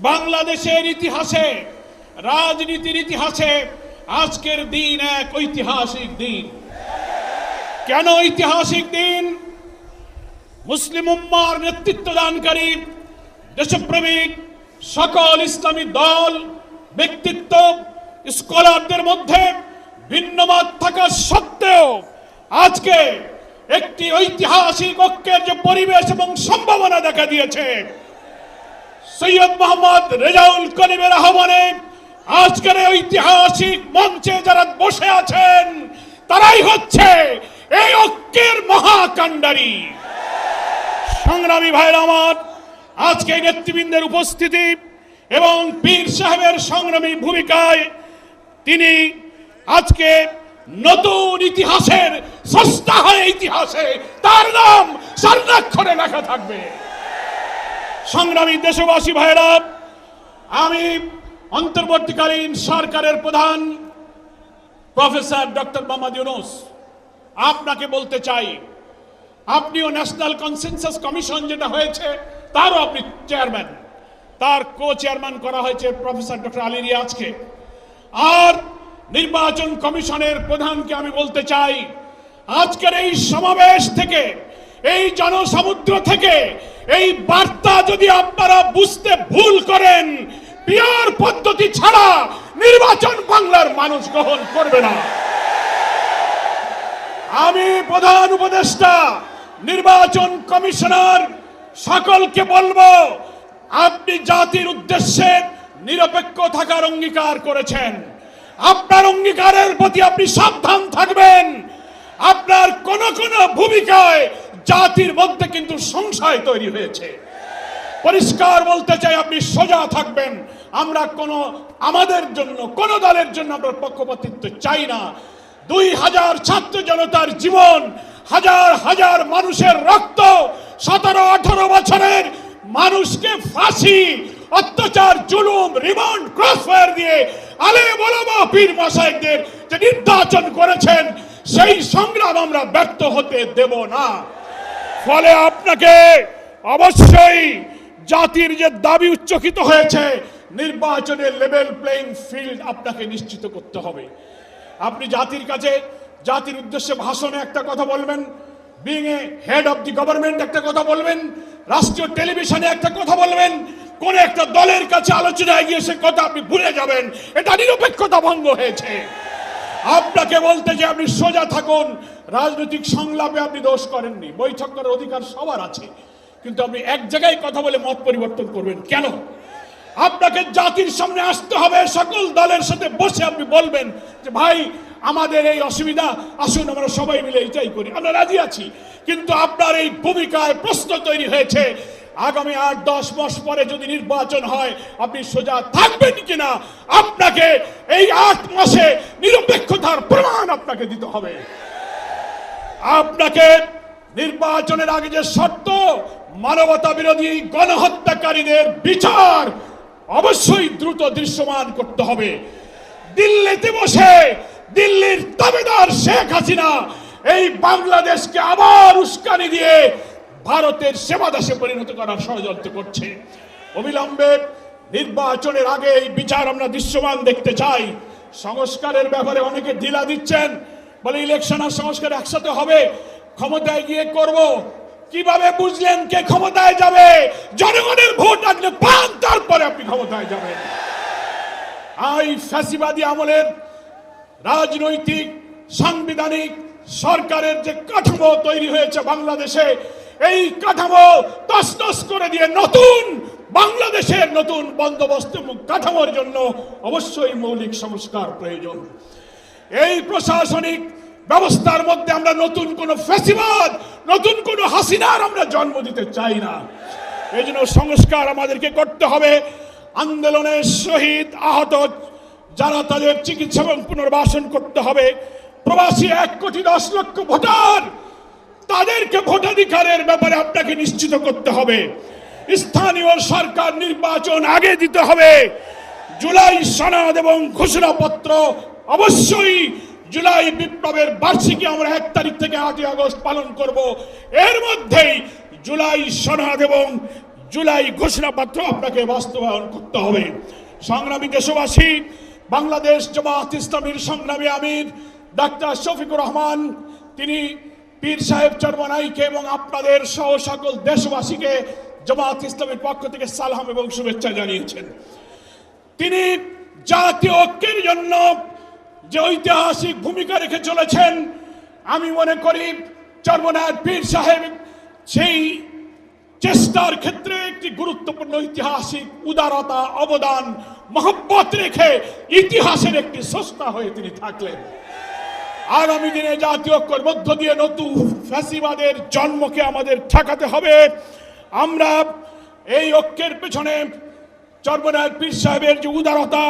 বাংলাদেশের ইতিহাসে, রাজনীতির ইতিহাসে আজকের দিন এক ঐতিহাসিক দিন। কেন ঐতিহাসিক দিন? মুসলিম উম্মার নেতৃত্বদানকারী দেশপ্রেমিক সকল ইসলামী দল, ব্যক্তিত্ব, স্কলারদের মধ্যে ভিন্নমত থাকা সত্ত্বেও আজকে একটি ঐতিহাসিক ঐক্যের যে পরিবেশ এবং সম্ভাবনা দেখা দিয়েছে, সৈয়দ মোহাম্মদ রেজাউল করিমের আহ্বানে আজকের ঐতিহাসিক মঞ্চে যারা বসে আছেন তারাই হচ্ছে এই ঐক্যের মহাকাণ্ডারী। সংগ্রামী ভাইরা আমার, আজকে নেতৃবৃন্দের উপস্থিতি এবং পীর সাহেবের সংগ্রামী ভূমিকায় তিনি আজকে নতুন ইতিহাসের স্রষ্টা হয়ে ইতিহাসে তার নাম স্বর্ণাক্ষরে লেখা থাকবে। সংগ্রামী দেশবাসী ভাইরা, আমি অন্তর্বর্তীকালীন সরকারের প্রধান প্রফেসর ডক্টর মোহাম্মদ ইউনূস আপনাকে বলতে চাই, আপনিও ন্যাশনাল কনসেনসাস কমিশন যেটা হয়েছে তারও আপনি চেয়ারম্যান, তার কো চেয়ারম্যান করা হয়েছে প্রফেসর ডক্টর আলী রিয়াজকে। আর নির্বাচন কমিশনের প্রধানকে আমি বলতে চাই, আজকের এই সমাবেশ থেকে, এই জনসমুদ্র থেকে এই বার্তা যদি আপনারা বুঝতে ভুল করেন, পিওর পদ্ধতি ছাড়া নির্বাচন বাংলার মানুষ গ্রহণ করবে না। আমি প্রধান উপদেষ্টা, নির্বাচন কমিশনার সকলকে বলবো, আপনি জাতির উদ্দেশ্যে নিরপেক্ষ থাকার অঙ্গীকার করেছেন। আপনার অঙ্গীকারের প্রতি আপনি সাবধান থাকবেন। আপনার কোন কোন ভূমিকায় জাতির মধ্যে কিন্তু সংশয় তৈরি হয়েছে। পরিষ্কার বলতে চাই, আপনি সোজা থাকবেন। আমরা আমাদের জন্য কোন দলের জন্য আমরা পক্ষপাতিত্ব চাই না। 2000 ছাত্র জনতার জীবন, হাজার হাজার মানুষের রক্ত, 17-18 বছরের মানুষকে ফাঁসি, অত্যাচার, জুলুম, রিমান্ড, ক্রসফায়ার দিয়ে আলেম ওলামা পীর মাশায়েখদের যে নির্যাতন করেছেন, সেই সংগ্রাম আমরা ব্যর্থ হতে দেব না। ফলে আপনাকে অবশ্যই জাতির যে দাবি উচ্চকিত হয়েছে, নির্বাচনের লেভেল প্লেইং ফিল্ড আপনাকে নিশ্চিত করতে হবে। আপনি জাতির কাছে, জাতির উদ্দেশ্যে ভাষণে একটা কথা বলবেন, being a head of the government একটা কথা বলবেন, রাষ্ট্রীয় টেলিভিশনে একটা কথা বলবেন, কোন একটা দলের কাছে আলোচনায় গিয়ে সে কথা আপনি ভুলে যাবেন, এটা নিরপেক্ষতা ভঙ্গ হয়েছে। আপনাকে বলতে যে আপনি সোজা থাকুন। রাজনৈতিক সংলাপে আপনি দোষ করেননি, বৈঠক করার অধিকার সবার আছে, কিন্তু আপনি এক জায়গায় কথা বলে মত পরিবর্তন করবেন কেন? আপনাকে জাতির সামনে আসতে হবে, সকল দলের সাথে বসে আপনি বলবেন যে ভাই আমাদের এই অসুবিধা, আসুন আমরা সবাই মিলে এটাই করি, আমরা রাজি আছি। কিন্তু আপনার এই ভূমিকায় প্রশ্ন তৈরি হয়েছে, আগামী 8-10 মাস পরে যদি নির্বাচন হয় আপনি সোজা থাকবেন কিনা, আপনাকে এই 8 মাসে নিরপেক্ষতার প্রমাণ আপনাকে দিতে হবে। আপনাকে নির্বাচনের আগে যে শর্ত, মানবতা বিরোধী গণহত্যাকারীদের বিচার অবশ্যই দ্রুত দৃশ্যমান করতে হবে। দিল্লিতে বসে দিল্লির তাবেদার শেখ হাসিনা এই বাংলাদেশকে আবার উস্কানি দিয়ে ভারতের সেবাদাসে পরিণত করার ষড়যন্ত্র করছে। অবিলম্বে নির্বাচনের আগে এই বিচার আমরা দৃশ্যমান দেখতে চাই। সংস্কারের ব্যাপারে অনেকে ঢিলা দিচ্ছেন, বলে ইলেকশন আর সংস্কার একসাথে হবে, ক্ষমতায় গিয়ে করব। কিভাবে বুঝলেন কে ক্ষমতায় যাবে? জনগণের ভোট আসলে পান, তারপরে আপনি ক্ষমতায় যাবেন। এই ফ্যাসিবাদী আমলের রাজনৈতিক সাংবিধানিক সরকারের যে কাঠামো তৈরি হয়েছে বাংলাদেশে, এই কাঠামো তছনছ করে দিয়ে নতুন বাংলাদেশের নতুন বন্দোবস্ত কাঠামোর জন্য অবশ্যই মৌলিক সংস্কার প্রয়োজন। এই প্রশাসনিক ব্যবস্থার মধ্যে আমরা নতুন কোন ফ্যাসিবাদ, নতুন কোন হাসিনার আমরা জন্ম দিতে চাই না। এই জন্য সংস্কার আমাদেরকে করতে হবে। আন্দোলনের শহীদ আহত যারা, তাদের চিকিৎসা এবং পুনর্বাসন করতে হবে। প্রবাসী 1,10,00,000 ভোটার, তাদেরকে ভোটাধিকারের ব্যাপারে আপনাকে নিশ্চিত করতে হবে। স্থানীয় সরকার নির্বাচন আগে দিতে হবে। জুলাই সনদ এবং ঘোষণাপত্র অবশ্যই, জুলাই বিপ্লবের বার্ষিকী আমরা 1 তারিখ থেকে 8 আগস্ট পালন করব। এর মধ্যেই জুলাই সনদ এবং জুলাই ঘোষণাপত্র আপনাকে বাস্তবায়ন করতে হবে। সংগ্রামী দেশবাসী, বাংলাদেশ জামাত ইসলামীর সংগ্রামী আমির ডাক্তার শফিকুর রহমান তিনি পীর সাহেব চরমনাইকে এবং আপনাদের সহ সকল দেশবাসীকে জামাত ইসলামের পক্ষ থেকে সালাম এবং শুভেচ্ছা জানিয়েছেন। তিনি জাতীয় ঐক্যের জন্য যে ঐতিহাসিক ভূমিকা রেখে চলেছেন, আমি মনে করি চরমনাইয়ের পীর সাহেব সেই চেষ্টার ক্ষেত্রে একটি গুরুত্বপূর্ণ ঐতিহাসিক উদারতা, অবদান, মহব্বত রেখে ইতিহাসের একটি স্রষ্টা হয়ে তিনি থাকলেন। আগামী দিনে জাতীয় ঐক্যের মধ্য দিয়ে নতুন ফ্যাসিবাদের জন্মকে আমাদের ঠেকাতে হবে। আমরা এই ঐক্যের পেছনে চরমনাইয়ের পীর সাহেবের যে উদারতা,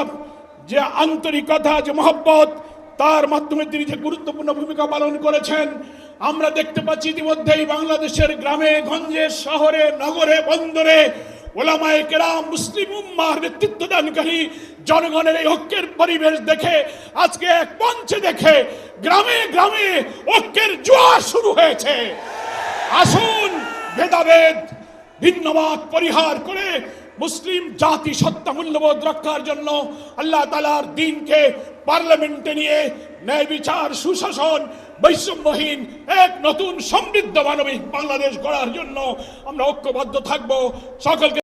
যে আন্তরিকতা, যে মহব্বত, তার মাধ্যমে তিনি যে গুরুত্বপূর্ণ ভূমিকা পালন করেছেন, আমরা দেখতে পাচ্ছি ইতিমধ্যেই বাংলাদেশের গ্রামে গঞ্জে, শহরে, নগরে, বন্দরে ওলামায়ে কেরাম, মুসলিম উম্মাহর নেতৃত্বদানকারী জনগণের এই ঐক্যের পরিবেশ দেখে, আজকে এক মঞ্চে দেখে গ্রামে গ্রামে ঐক্যের জোয়ার শুরু হয়েছে। আসুন ভেদাভেদ, ভিন্নমত পরিহার করে মুসলিম জাতি সত্তা মূল্যবোধ রক্ষার জন্য আল্লাহ তাআলার দ্বীনকে পার্লামেন্টে নিয়ে ন্যায় বিচার, সুশাসন, বৈষম্যহীন এক নতুন সমৃদ্ধ মানবিক বাংলাদেশ গড়ার জন্য আমরা ঐক্যবদ্ধ থাকব। সকলকে